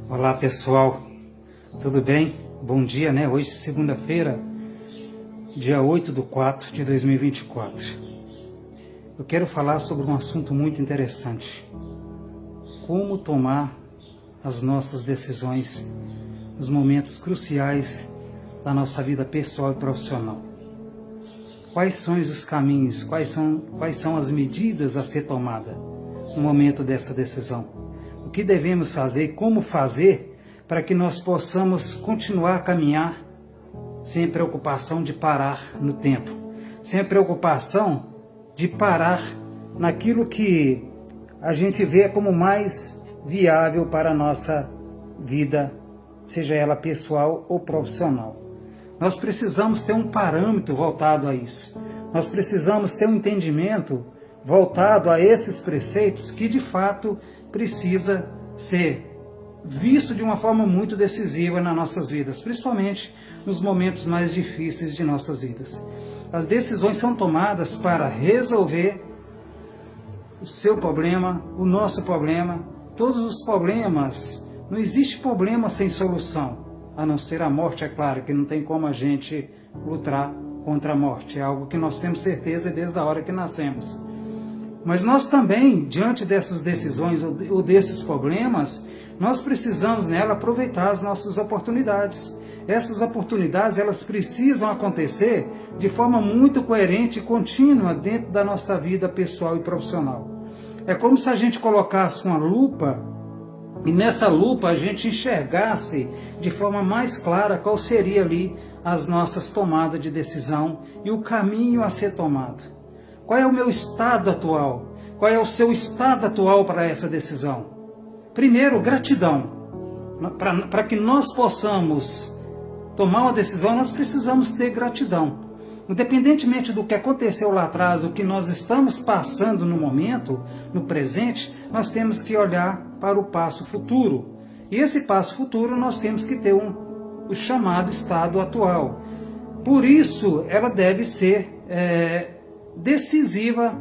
Olá pessoal, tudo bem? Bom dia, né? Hoje segunda-feira, dia 8/4/2024. Eu quero falar sobre um assunto muito interessante. Como tomar as nossas decisões nos momentos cruciais da nossa vida pessoal e profissional. Quais são os caminhos, quais são as medidas a ser tomadas no momento dessa decisão? O que devemos fazer, como fazer para que nós possamos continuar a caminhar sem preocupação de parar no tempo, sem preocupação de parar naquilo que a gente vê como mais viável para a nossa vida, seja ela pessoal ou profissional. Nós precisamos ter um parâmetro voltado a isso. Nós precisamos ter um entendimento voltado a esses preceitos que de fato precisa ser visto de uma forma muito decisiva nas nossas vidas, principalmente nos momentos mais difíceis de nossas vidas. As decisões são tomadas para resolver o seu problema, o nosso problema, todos os problemas. Não existe problema sem solução, a não ser a morte, é claro, que não tem como a gente lutar contra a morte. É algo que nós temos certeza desde a hora que nascemos. Mas nós também, diante dessas decisões ou desses problemas, nós precisamos nela aproveitar as nossas oportunidades. Essas oportunidades, elas precisam acontecer de forma muito coerente e contínua dentro da nossa vida pessoal e profissional. É como se a gente colocasse uma lupa e nessa lupa a gente enxergasse de forma mais clara qual seria ali as nossas tomadas de decisão e o caminho a ser tomado. Qual é o meu estado atual? Qual é o seu estado atual para essa decisão? Primeiro, gratidão. Para que nós possamos tomar uma decisão, nós precisamos ter gratidão. Independentemente do que aconteceu lá atrás, o que nós estamos passando no momento, no presente, nós temos que olhar para o passo futuro. E esse passo futuro nós temos que ter o chamado estado atual. Por isso, ela deve ser decisiva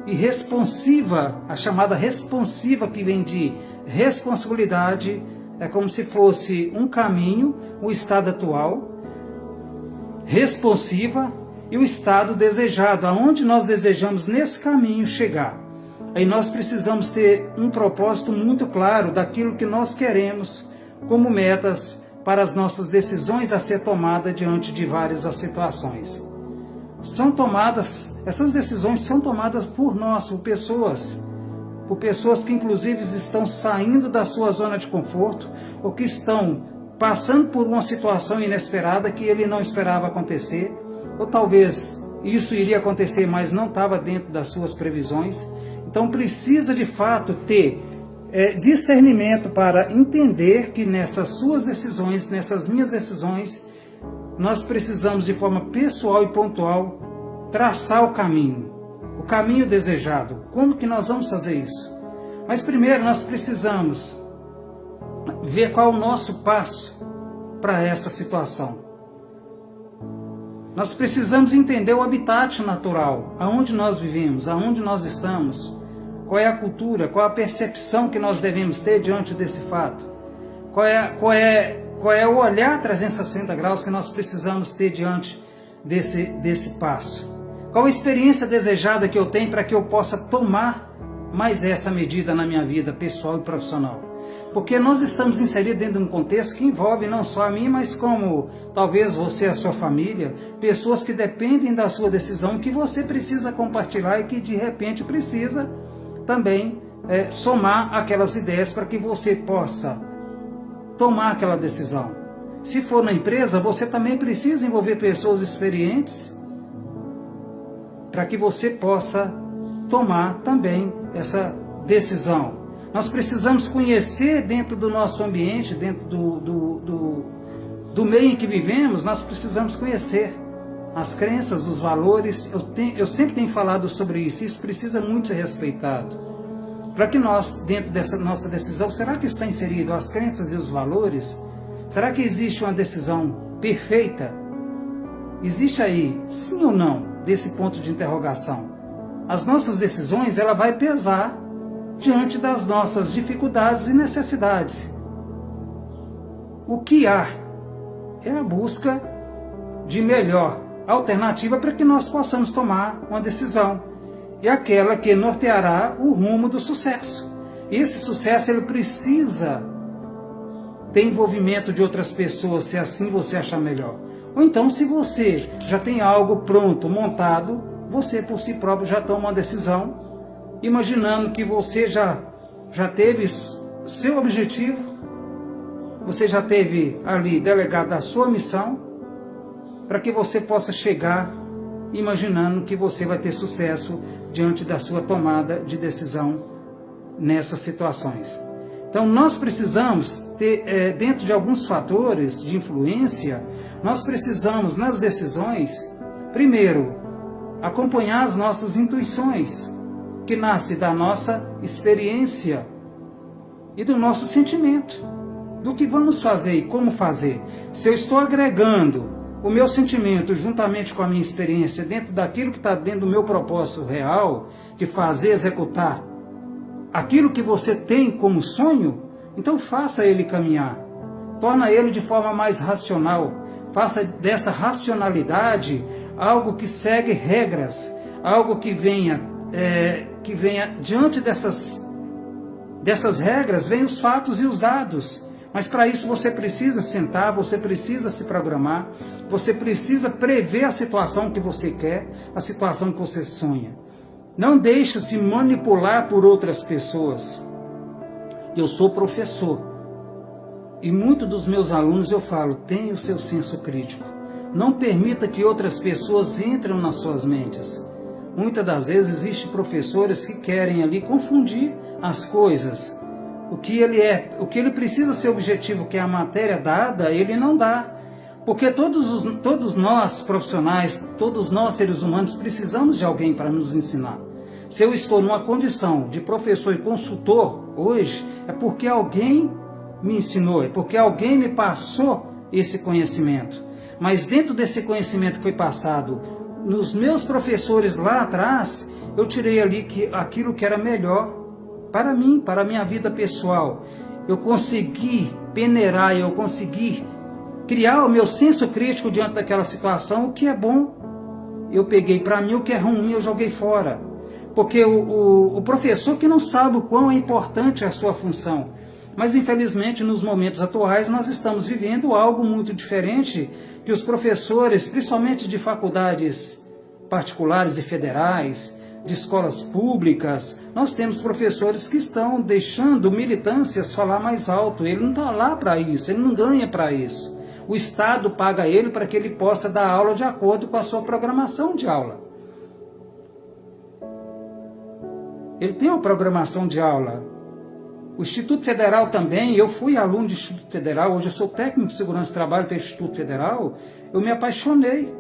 e responsiva, a chamada responsiva, que vem de responsabilidade, é como se fosse um caminho, o estado atual, responsiva e o estado desejado, aonde nós desejamos nesse caminho chegar. Aí nós precisamos ter um propósito muito claro daquilo que nós queremos como metas para as nossas decisões a ser tomadas diante de várias situações. Essas decisões são tomadas por nós, por pessoas que inclusive estão saindo da sua zona de conforto ou que estão passando por uma situação inesperada que ele não esperava acontecer, ou talvez isso iria acontecer, mas não estava dentro das suas previsões. Então precisa de fato ter discernimento para entender que nessas suas decisões, nessas minhas decisões, nós precisamos de forma pessoal e pontual traçar o caminho desejado. Como que nós vamos fazer isso? Mas primeiro nós precisamos ver qual é o nosso passo para essa situação. Nós precisamos entender o habitat natural, aonde nós vivemos, aonde nós estamos, qual é a cultura, qual é a percepção que nós devemos ter diante desse fato, qual é o olhar 360 graus que nós precisamos ter diante desse passo. Qual a experiência desejada que eu tenho para que eu possa tomar mais essa medida na minha vida pessoal e profissional? Porque nós estamos inseridos dentro de um contexto que envolve não só a mim, mas como talvez você e a sua família, pessoas que dependem da sua decisão, que você precisa compartilhar e que de repente precisa também somar aquelas ideias para que você possa tomar aquela decisão. Se for na empresa, você também precisa envolver pessoas experientes para que você possa tomar também essa decisão. Nós precisamos conhecer dentro do nosso ambiente, dentro do meio em que vivemos, nós precisamos conhecer as crenças, os valores. Eu sempre tenho falado sobre isso, isso precisa muito ser respeitado. Para que nós, dentro dessa nossa decisão, será que está inserido as crenças e os valores? Será que existe uma decisão perfeita? Existe aí, sim ou não, desse ponto de interrogação? As nossas decisões, ela vai pesar diante das nossas dificuldades e necessidades. o que há é a busca de melhor alternativa para que nós possamos tomar uma decisão. E aquela que norteará o rumo do sucesso. Esse sucesso ele precisa ter envolvimento de outras pessoas, se assim você achar melhor. Ou então, se você já tem algo pronto, montado, você por si próprio já toma uma decisão, imaginando que você já teve seu objetivo, você já teve ali delegado a sua missão, para que você possa chegar imaginando que você vai ter sucesso diante da sua tomada de decisão nessas situações. Então nós precisamos ter, dentro de alguns fatores de influência, nós precisamos nas decisões, primeiro, acompanhar as nossas intuições, que nasce da nossa experiência e do nosso sentimento, do que vamos fazer e como fazer. Se eu estou agregando o meu sentimento juntamente com a minha experiência dentro daquilo que está dentro do meu propósito real, de fazer, executar aquilo que você tem como sonho, então faça ele caminhar. Torna ele de forma mais racional. Faça dessa racionalidade algo que segue regras, algo que venha diante dessas regras, vem os fatos e os dados. Mas para isso você precisa sentar, você precisa se programar, você precisa prever a situação que você quer, a situação que você sonha. Não deixe se manipular por outras pessoas. Eu sou professor e muitos dos meus alunos eu falo, tenha o seu senso crítico. Não permita que outras pessoas entrem nas suas mentes. Muitas das vezes existem professores que querem ali confundir as coisas. O que ele precisa ser objetivo, que é a matéria dada, ele não dá. Porque todos nós profissionais, todos nós seres humanos, precisamos de alguém para nos ensinar. Se eu estou numa condição de professor e consultor hoje, é porque alguém me ensinou, é porque alguém me passou esse conhecimento. Mas dentro desse conhecimento que foi passado nos meus professores lá atrás, eu tirei ali aquilo que era melhor para mim, para a minha vida pessoal. Eu consegui peneirar, eu consegui criar o meu senso crítico diante daquela situação. O que é bom, eu peguei para mim, o que é ruim, eu joguei fora. Porque o professor que não sabe o quão é importante a sua função. Mas infelizmente nos momentos atuais nós estamos vivendo algo muito diferente, que os professores, principalmente de faculdades particulares e federais, de escolas públicas, nós temos professores que estão deixando militâncias falar mais alto. Ele não está lá para isso, ele não ganha para isso. O Estado paga ele para que ele possa dar aula de acordo com a sua programação de aula. Ele tem uma programação de aula. O Instituto Federal também, eu fui aluno do Instituto Federal, hoje eu sou técnico de segurança e trabalho pelo Instituto Federal, eu me apaixonei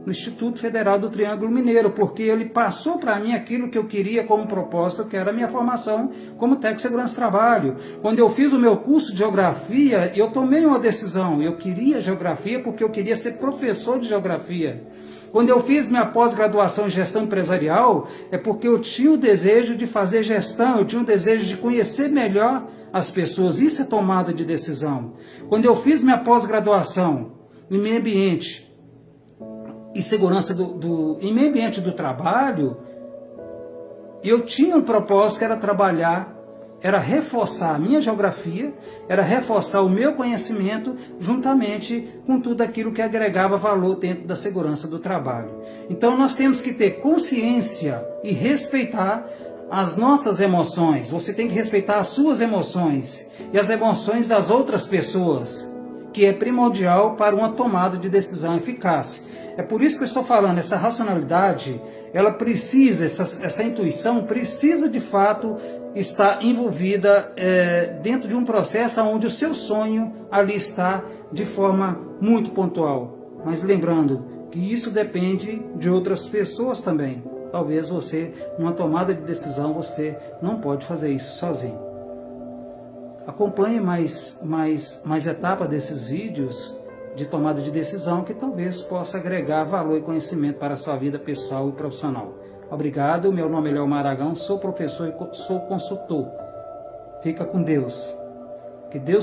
no Instituto Federal do Triângulo Mineiro, porque ele passou para mim aquilo que eu queria como propósito, que era a minha formação como técnico de segurança e trabalho. Quando eu fiz o meu curso de geografia, eu tomei uma decisão, eu queria geografia porque eu queria ser professor de geografia. Quando eu fiz minha pós-graduação em gestão empresarial, é porque eu tinha o desejo de fazer gestão, eu tinha o desejo de conhecer melhor as pessoas. Isso é tomada de decisão. Quando eu fiz minha pós-graduação em meio ambiente e segurança em meio ambiente do trabalho, eu tinha um propósito que era trabalhar, era reforçar a minha geografia, era reforçar o meu conhecimento juntamente com tudo aquilo que agregava valor dentro da segurança do trabalho. Então nós temos que ter consciência e respeitar as nossas emoções. Você tem que respeitar as suas emoções e as emoções das outras pessoas, que é primordial para uma tomada de decisão eficaz. É por isso que eu estou falando, essa racionalidade, ela precisa, essa intuição precisa de fato estar envolvida dentro de um processo onde o seu sonho ali está de forma muito pontual. Mas lembrando que isso depende de outras pessoas também. Talvez você, numa tomada de decisão, você não pode fazer isso sozinho. Acompanhe mais etapas desses vídeos de tomada de decisão que talvez possa agregar valor e conhecimento para a sua vida pessoal e profissional. Obrigado, meu nome é Leomar Aragão, sou professor e sou consultor. Fica com Deus. Que Deus